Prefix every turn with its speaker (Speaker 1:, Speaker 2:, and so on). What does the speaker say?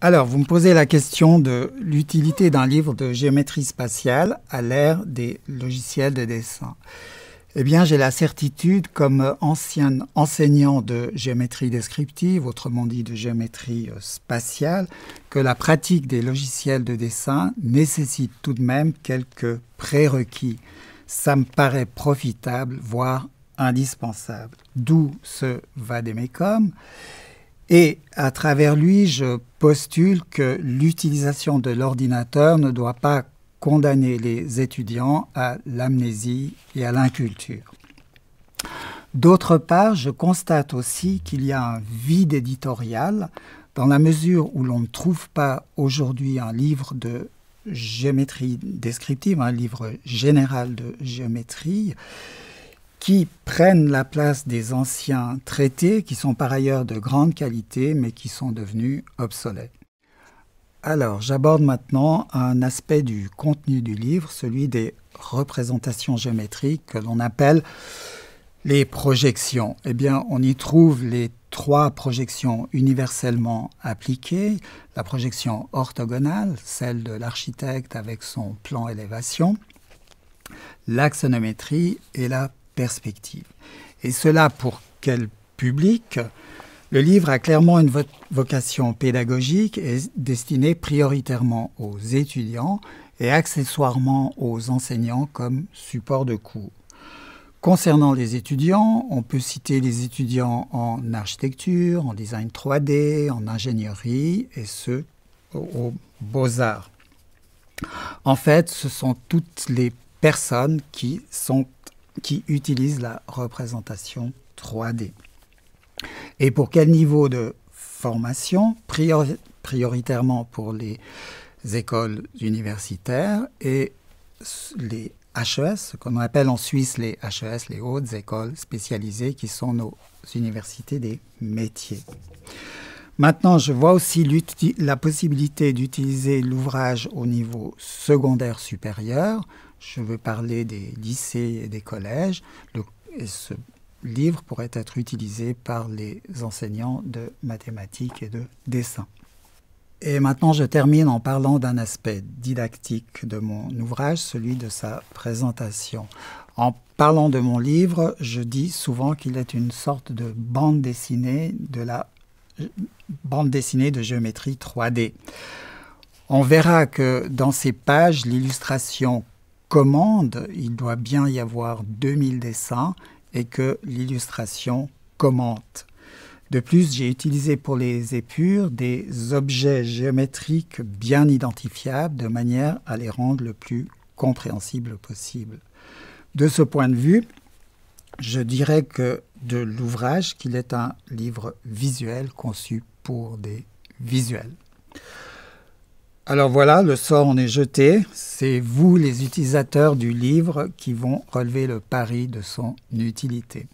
Speaker 1: Alors, vous me posez la question de l'utilité d'un livre de géométrie spatiale à l'ère des logiciels de dessin. Eh bien, j'ai la certitude, comme ancien enseignant de géométrie descriptive, autrement dit de géométrie spatiale, que la pratique des logiciels de dessin nécessite tout de même quelques prérequis. Ça me paraît profitable, voire indispensable. D'où ce vade-mecum. Et à travers lui, je postule que l'utilisation de l'ordinateur ne doit pas condamner les étudiants à l'amnésie et à l'inculture. D'autre part, je constate aussi qu'il y a un vide éditorial dans la mesure où l'on ne trouve pas aujourd'hui un livre de géométrie descriptive, un livre général de géométrie, qui prennent la place des anciens traités, qui sont par ailleurs de grande qualité, mais qui sont devenus obsolètes. Alors, j'aborde maintenant un aspect du contenu du livre, celui des représentations géométriques que l'on appelle les projections. Eh bien, on y trouve les trois projections universellement appliquées. La projection orthogonale, celle de l'architecte avec son plan élévation, l'axonométrie et la perspective. Et cela pour quel public? Le livre a clairement une vocation pédagogique et est destiné prioritairement aux étudiants et accessoirement aux enseignants comme support de cours. Concernant les étudiants, on peut citer les étudiants en architecture, en design 3D, en ingénierie et ceux aux beaux-arts. En fait, ce sont toutes les personnes qui utilisent la représentation 3D. Et pour quel niveau de formation? Prioritairement pour les écoles universitaires et les HES, ce qu'on appelle en Suisse les HES, les hautes écoles spécialisées, qui sont nos universités des métiers. Maintenant, je vois aussi la possibilité d'utiliser l'ouvrage au niveau secondaire supérieur. Je veux parler des lycées et des collèges. Ce livre pourrait être utilisé par les enseignants de mathématiques et de dessin. Et maintenant, je termine en parlant d'un aspect didactique de mon ouvrage, celui de sa présentation. En parlant de mon livre, je dis souvent qu'il est une sorte de bande dessinée de géométrie 3D. On verra que dans ces pages, l'illustration commande, il doit bien y avoir 2000 dessins et que l'illustration commente. De plus, j'ai utilisé pour les épures des objets géométriques bien identifiables de manière à les rendre le plus compréhensibles possible. De ce point de vue, je dirais que de l'ouvrage qu'il est un livre visuel conçu pour des visuels. Alors voilà, le sort en est jeté. C'est vous, les utilisateurs du livre, qui vont relever le pari de son utilité.